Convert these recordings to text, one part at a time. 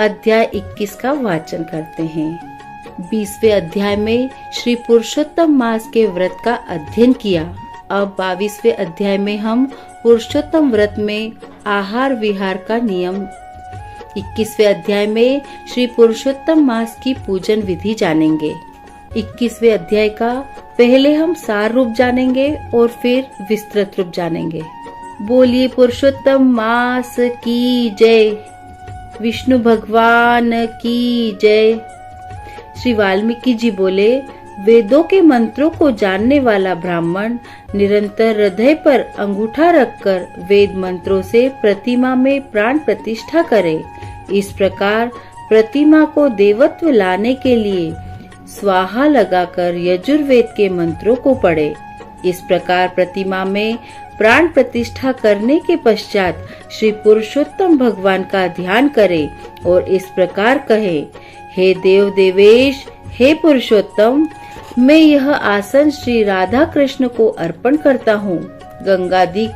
अध्याय 21 का वाचन करते हैं। 20वें अध्याय में श्री पुरुषोत्तम मास के व्रत का अध्ययन किया। अब 22वें अध्याय में हम पुरुषोत्तम व्रत में आहार विहार का नियम, 21वें अध्याय में श्री पुरुषोत्तम मास की पूजन विधि जानेंगे। 21वें अध्याय का पहले हम सार रूप जानेंगे और फिर विस्तृत रूप जानेंगे। बोलिए पुरुषोत्तम मास की जय, विष्णु भगवान की जय। श्री वाल्मीकि जी बोले, वेदों के मंत्रों को जानने वाला ब्राह्मण निरंतर हृदय पर अंगूठा रखकर वेद मंत्रों से प्रतिमा में प्राण प्रतिष्ठा करे। इस प्रकार प्रतिमा को देवत्व लाने के लिए स्वाहा लगाकर यजुर्वेद के मंत्रों को पढ़े। इस प्रकार प्रतिमा में प्राण प्रतिष्ठा करने के पश्चात श्री पुरुषोत्तम भगवान का ध्यान करे और इस प्रकार कहे, हे देव देवेश, हे पुरुषोत्तम, मैं यह आसन श्री राधा कृष्ण को अर्पण करता हूँ। गंगादिक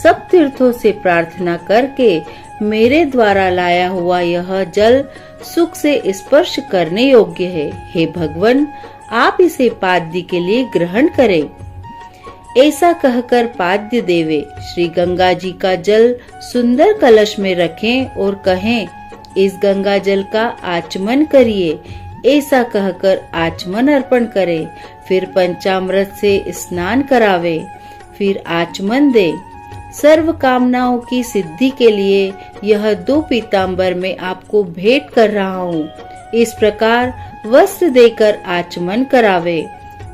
सब तीर्थों से प्रार्थना करके मेरे द्वारा लाया हुआ यह जल सुख से स्पर्श करने योग्य है। हे भगवान, आप इसे पाद्य के लिए ग्रहण करें। ऐसा कहकर पाद्य देवे श्री गंगा जी का जल सुंदर कलश में रखें और कहें, इस गंगा जल का आचमन करिए। ऐसा कहकर आचमन अर्पण करे, फिर पंचामृत से स्नान करावे, फिर आचमन दे। सर्व कामनाओं की सिद्धि के लिए यह 2 पीताम्बर मैं आपको भेंट कर रहा हूँ। इस प्रकार वस्त्र देकर आचमन करावे।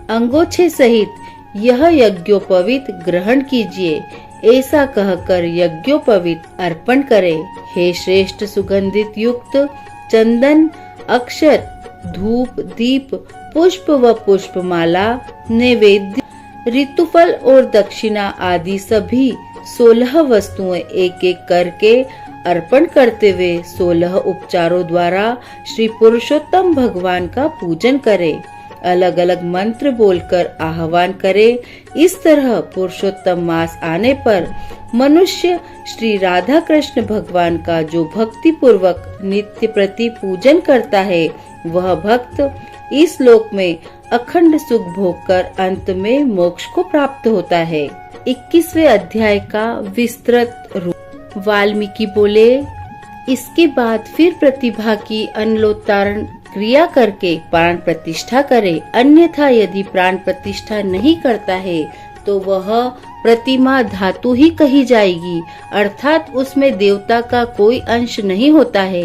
अंगोछे सहित यह यज्ञोपवीत ग्रहण कीजिए। ऐसा कहकर यज्ञोपवीत अर्पण करे। हे श्रेष्ठ सुगंधित युक्त चंदन, अक्षत, धूप, दीप, पुष्प व पुष्पमाला, नैवेद्य, ऋतुफल और दक्षिणा आदि सभी 16 वस्तुएं एक एक करके अर्पण करते हुए 16 उपचारों द्वारा श्री पुरुषोत्तम भगवान का पूजन करे। अलग अलग मंत्र बोलकर आह्वान करे। इस तरह पुरुषोत्तम मास आने पर मनुष्य श्री राधा कृष्ण भगवान का जो भक्ति पूर्वक नित्य प्रति पूजन करता है, वह भक्त इस लोक में अखंड सुख भोगकर अंत में मोक्ष को प्राप्त होता है। 21वें अध्याय का विस्तृत रूप। वाल्मीकि बोले, इसके बाद फिर प्रतिभा की अनलोतारण क्रिया करके प्राण प्रतिष्ठा करे। अन्यथा यदि प्राण प्रतिष्ठा नहीं करता है तो वह प्रतिमा धातु ही कही जाएगी, अर्थात उसमें देवता का कोई अंश नहीं होता है।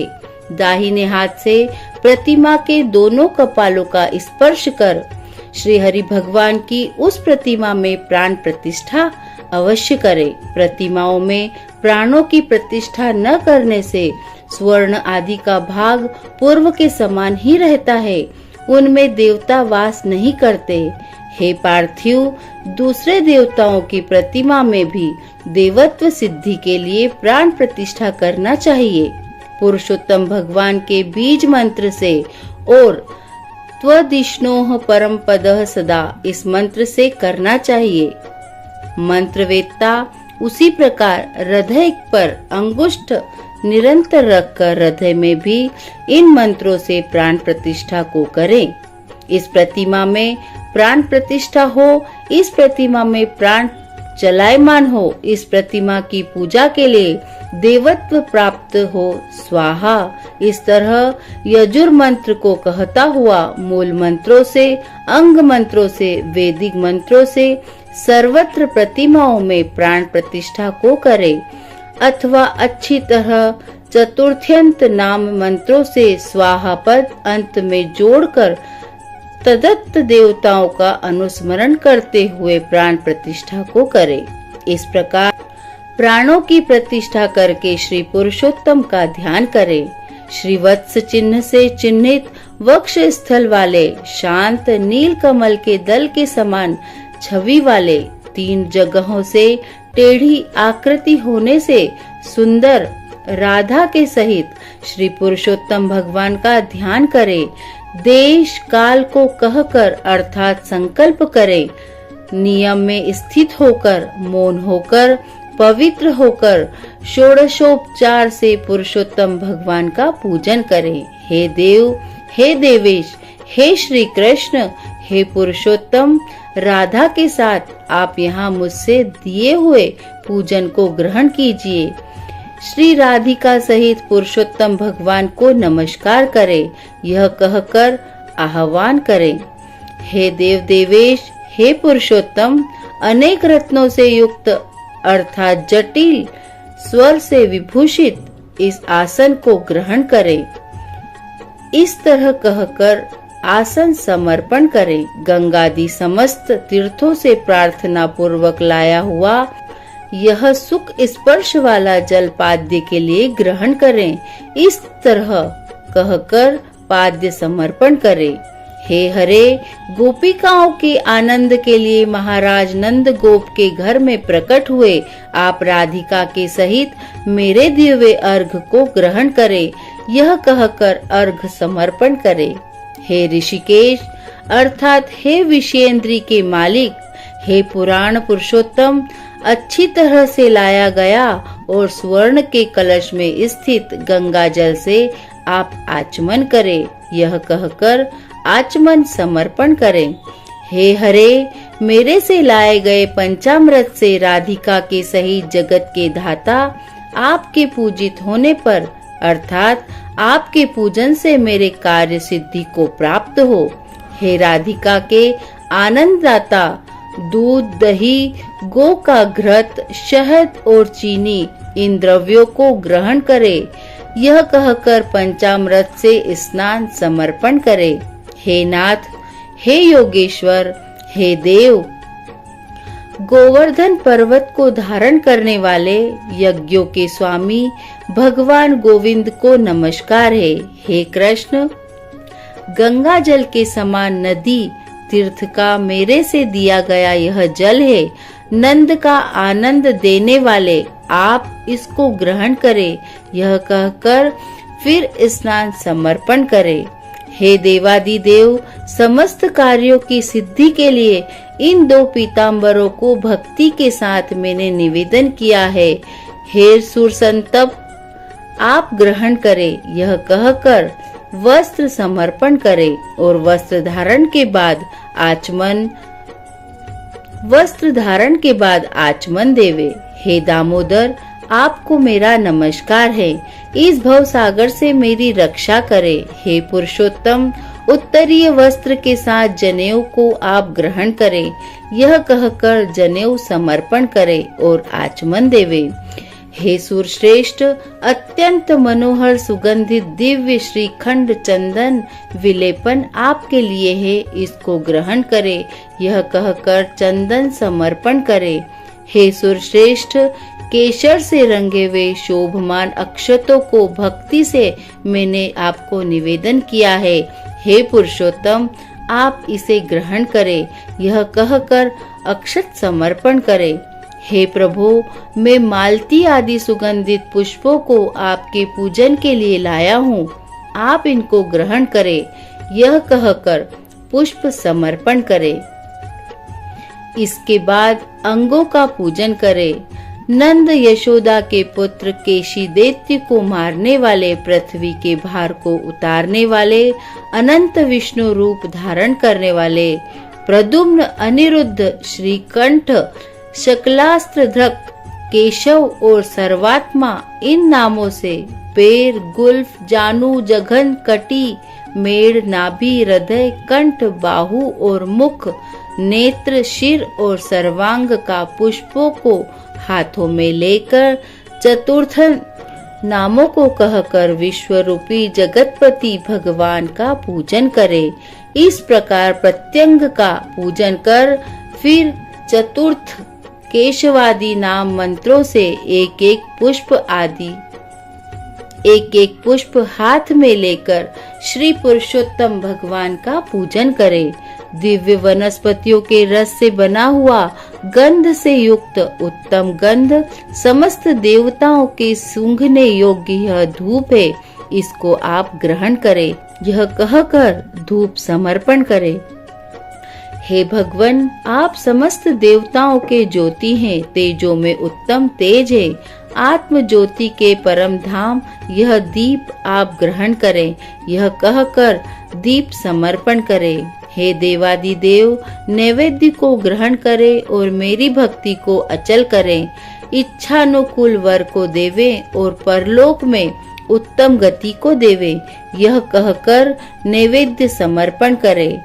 दाहिने हाथ से प्रतिमा के दोनों कपालों का स्पर्श कर श्री हरि भगवान की उस प्रतिमा में प्राण प्रतिष्ठा अवश्य करे। प्रतिमाओं में प्राणों की प्रतिष्ठा न करने से स्वर्ण आदि का भाग पूर्व के समान ही रहता है, उनमें देवता वास नहीं करते। हे पार्थिव, दूसरे देवताओं की प्रतिमा में भी देवत्व सिद्धि के लिए प्राण प्रतिष्ठा करना चाहिए। पुरुषोत्तम भगवान के बीज मंत्र से और त्वदिष्णोः परम पदः सदा, इस मंत्र से करना चाहिए। मंत्रवेत्ता उसी प्रकार हृदय पर अंगुष्ठ निरंतर रखकर हृदय में भी इन मंत्रों से प्राण प्रतिष्ठा को करें। इस प्रतिमा में प्राण प्रतिष्ठा हो, इस प्रतिमा में प्राण चलायमान हो, इस प्रतिमा की पूजा के लिए देवत्व प्राप्त हो, स्वाहा। इस तरह यजुर मंत्र को कहता हुआ मूल मंत्रों से, अंग मंत्रों से, वैदिक मंत्रों से सर्वत्र प्रतिमाओं में प्राण प्रतिष्ठा को करे, अथवा अच्छी तरह चतुर्थ्यंत नाम मंत्रों से स्वाहा पद अंत में जोड़कर तदत्त देवताओं का अनुस्मरण करते हुए प्राण प्रतिष्ठा को करे। इस प्रकार प्राणों की प्रतिष्ठा करके श्री पुरुषोत्तम का ध्यान करे। श्री वत्स चिन्ह से चिन्हित वक्ष स्थल वाले, शांत नील कमल के दल के समान छवि वाले, 3 जगहों से टेढ़ी आकृति होने से सुंदर राधा के सहित श्री पुरुषोत्तम भगवान का ध्यान करे। देश काल को कहकर अर्थात संकल्प करे। नियम में स्थित होकर, मौन होकर पवित्र होकर षोडशोपचार से पुरुषोत्तम भगवान का पूजन करें। हे देव, हे देवेश, हे श्री कृष्ण, हे पुरुषोत्तम, राधा के साथ आप यहाँ मुझसे दिए हुए पूजन को ग्रहण कीजिए। श्री राधिका सहित पुरुषोत्तम भगवान को नमस्कार करें। यह कहकर आह्वान करें, हे देव देवेश, हे पुरुषोत्तम, अनेक रत्नों से युक्त अर्थात जटिल स्वर से विभूषित इस आसन को ग्रहण करें। इस तरह कहकर आसन समर्पण करें। गंगादि समस्त तीर्थों से प्रार्थना पूर्वक लाया हुआ यह सुख स्पर्श वाला जल पाद्य के लिए ग्रहण करें। इस तरह कहकर पाद्य समर्पण करें। हे हरे, गोपिकाओं के आनंद के लिए महाराज नंद गोप के घर में प्रकट हुए आप राधिका के सहित मेरे दिव्य अर्घ को ग्रहण करें। यह कहकर अर्घ समर्पण करें। हे ऋषिकेश अर्थात हे विषयेंद्री के मालिक, हे पुराण पुरुषोत्तम, अच्छी तरह से लाया गया और स्वर्ण के कलश में स्थित गंगा जल से आप आचमन करें। यह कहकर आचमन समर्पण करें। हे हरे, मेरे से लाए गए पंचामृत से राधिका के सहित जगत के धाता आपके पूजित होने पर अर्थात आपके पूजन से मेरे कार्य सिद्धि को प्राप्त हो। हे राधिका के आनंददाता, दूध, दही, गो का घृत, शहद और चीनी इन द्रव्यों को ग्रहण करें। यह कहकर पंचामृत से स्नान समर्पण करें। हे नाथ, हे योगेश्वर, हे देव, गोवर्धन पर्वत को धारण करने वाले यज्ञों के स्वामी भगवान गोविंद को नमस्कार है। हे कृष्ण, गंगा जल के समान नदी तीर्थ का मेरे से दिया गया यह जल है। नंद का आनंद देने वाले आप इसको ग्रहण करें। यह कहकर फिर स्नान समर्पण करें। हे देवादिदेव, समस्त कार्यों की सिद्धि के लिए इन दो पीतांबरों को भक्ति के साथ मैंने निवेदन किया है। हे सुरसंतप, आप ग्रहण करें। यह कहकर वस्त्र समर्पण करें और वस्त्र धारण के बाद आचमन देवे। हे दामोदर, आपको मेरा नमस्कार है। इस भव सागर से मेरी रक्षा करें। हे पुरुषोत्तम, उत्तरीय वस्त्र के साथ जनेऊ को आप ग्रहण करें। यह कहकर जनेऊ समर्पण करें और आचमन देवे। हे सूरश्रेष्ठ, अत्यंत मनोहर सुगंधित दिव्य श्रीखंड चंदन विलेपन आपके लिए है, इसको ग्रहण करें। यह कहकर चंदन समर्पण करें। हे सूरश्रेष्ठ, केशर से रंगे हुए शोभमान अक्षतों को भक्ति से मैंने आपको निवेदन किया है। हे पुरुषोत्तम, आप इसे ग्रहण करें। यह कहकर अक्षत समर्पण करें। हे प्रभु, मैं मालती आदि सुगंधित पुष्पों को आपके पूजन के लिए लाया हूँ, आप इनको ग्रहण करें। यह कहकर पुष्प समर्पण करें। इसके बाद अंगों का पूजन करें। नंद यशोदा के पुत्र केशी दैत्य को मारने वाले, पृथ्वी के भार को उतारने वाले, अनंत विष्णु रूप धारण करने वाले, प्रद्युम्न, अनिरुद्ध, श्रीकंठ, शकलास्त्रधक, केशव और सर्वात्मा इन नामों से पैर, गुल्फ, जानू, जघन, कटी, मेड़, नाभि, हृदय, कंठ, बाहु और मुख, नेत्र, शिर और सर्वांग का पुष्पों को हाथों में लेकर चतुर्थ नामों को कहकर विश्वरूपी जगतपति भगवान का पूजन करें। इस प्रकार प्रत्यंग का पूजन कर फिर चतुर्थ केशवादि नाम मंत्रों से एक एक पुष्प हाथ में लेकर श्री पुरुषोत्तम भगवान का पूजन करें। दिव्य वनस्पतियों के रस से बना हुआ गंध से युक्त उत्तम गंध समस्त देवताओं के सूंघने योग्य यह धूप है, इसको आप ग्रहण करें। यह कहकर धूप समर्पण करें। हे भगवन, आप समस्त देवताओं के ज्योति हैं, तेजों में उत्तम तेज है। आत्म ज्योति के परम धाम यह दीप आप ग्रहण करें। यह कहकर दीप समर्पण करें। हे देवादिदेव, नैवेद्य को ग्रहण करें और मेरी भक्ति को अचल करें। इच्छानुकूल वर को देवे और परलोक में उत्तम गति को देवे। यह कहकर नैवेद्य समर्पण करे।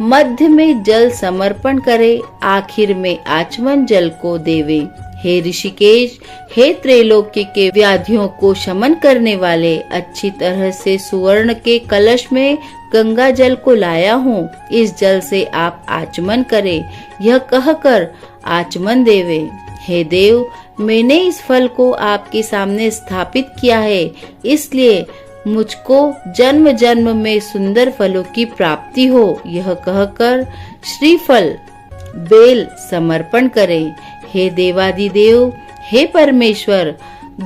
मध्य में जल समर्पण करे, आखिर में आचमन जल को देवे। हे ऋषिकेश, हे त्रैलोक्य के व्याधियों को शमन करने वाले, अच्छी तरह से सुवर्ण के कलश में गंगा जल को लाया हूँ। इस जल से आप आचमन करें। यह कहकर आचमन देवे। हे देव, मैंने इस फल को आपके सामने स्थापित किया है, इसलिए मुझको जन्म जन्म में सुंदर फलों की प्राप्ति हो। यह कहकर श्रीफल बेल समर्पण करें। हे देवादिदेव, हे परमेश्वर,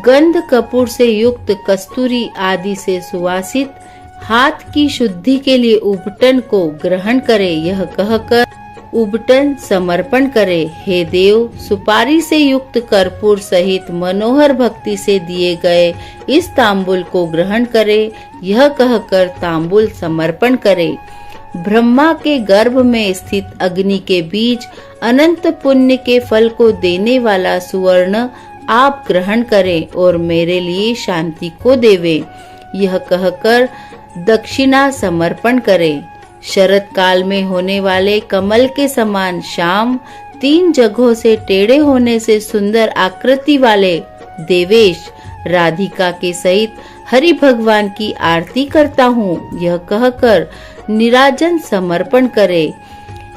गंध कपूर से युक्त कस्तूरी आदि से सुवासित हाथ की शुद्धि के लिए उबटन को ग्रहण करे। यह कहकर उबटन समर्पण करे। हे देव, सुपारी से युक्त कर्पूर सहित मनोहर भक्ति से दिए गए इस तांबुल को ग्रहण करे। यह कहकर तांबुल समर्पण करे। ब्रह्मा के गर्भ में स्थित अग्नि के बीज अनंत पुण्य के फल को देने वाला सुवर्ण आप ग्रहण करें और मेरे लिए शांति को देवे। यह कहकर दक्षिणा समर्पण करें। शरद काल में होने वाले कमल के समान श्याम, 3 जगहों से टेढ़े होने से सुंदर आकृति वाले देवेश राधिका के सहित हरि भगवान की आरती करता हूँ। यह कहकर निराजन समर्पण करे।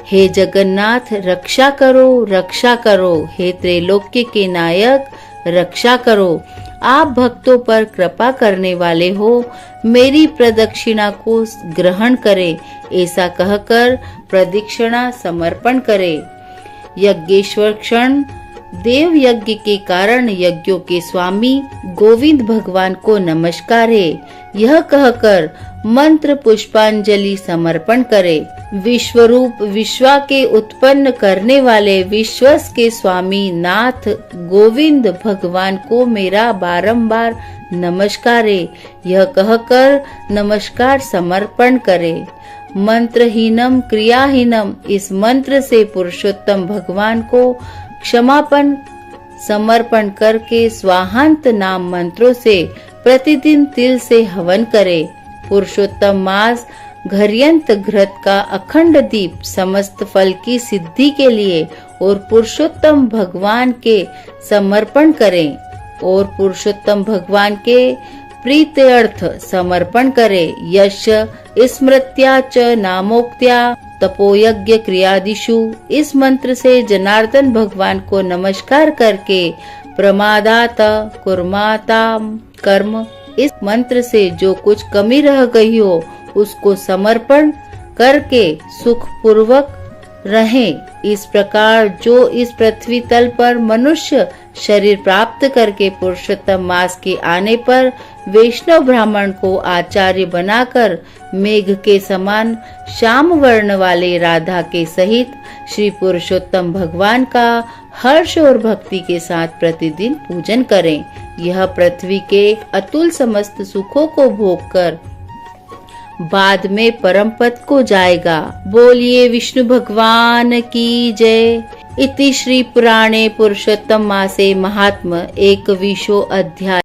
हे जगन्नाथ, रक्षा करो, रक्षा करो। हे त्रैलोक्य के नायक, रक्षा करो। आप भक्तों पर कृपा करने वाले हो, मेरी प्रदक्षिणा को ग्रहण करें। ऐसा कहकर प्रदक्षिणा समर्पण करें। यज्ञेश्वर क्षण, देव यज्ञ के कारण यज्ञों के स्वामी गोविंद भगवान को नमस्कार है। यह कहकर मंत्र पुष्पांजलि समर्पण करे। विश्वरूप, विश्वा के उत्पन्न करने वाले विश्वस के स्वामी नाथ गोविंद भगवान को मेरा बारंबार नमस्कार है। यह कहकर नमस्कार समर्पण करे। मंत्रहीनम क्रियाहीनम, इस मंत्र से पुरुषोत्तम भगवान को क्षमापन समर्पण करके स्वाहांत नाम मंत्रों से प्रतिदिन तिल से हवन करे। पुरुषोत्तम मास घर्यंत घृत का अखंड दीप समस्त फल की सिद्धि के लिए और पुरुषोत्तम भगवान के समर्पण करें और पुरुषोत्तम भगवान के प्रीत्यर्थ समर्पण करे। यश स्मृत्या च नामोक्त्या तपोयज्ञ क्रियादिषु, इस मंत्र से जनार्दन भगवान को नमस्कार करके प्रमादात कुर्माता कर्म, इस मंत्र से जो कुछ कमी रह गई हो उसको समर्पण करके सुख पूर्वक रहें। इस प्रकार जो इस पृथ्वी तल पर मनुष्य शरीर प्राप्त करके पुरुषोत्तम मास के आने पर वैष्णव ब्राह्मण को आचार्य बनाकर मेघ के समान श्याम वर्ण वाले राधा के सहित श्री पुरुषोत्तम भगवान का हर्ष और भक्ति के साथ प्रतिदिन पूजन करें। यह पृथ्वी के अतुल समस्त सुखों को भोगकर बाद में परम पद को जाएगा। बोलिए विष्णु भगवान की जय। इति श्री पुराणे पुरुषोत्तम मासे महात्म 21 अध्याय।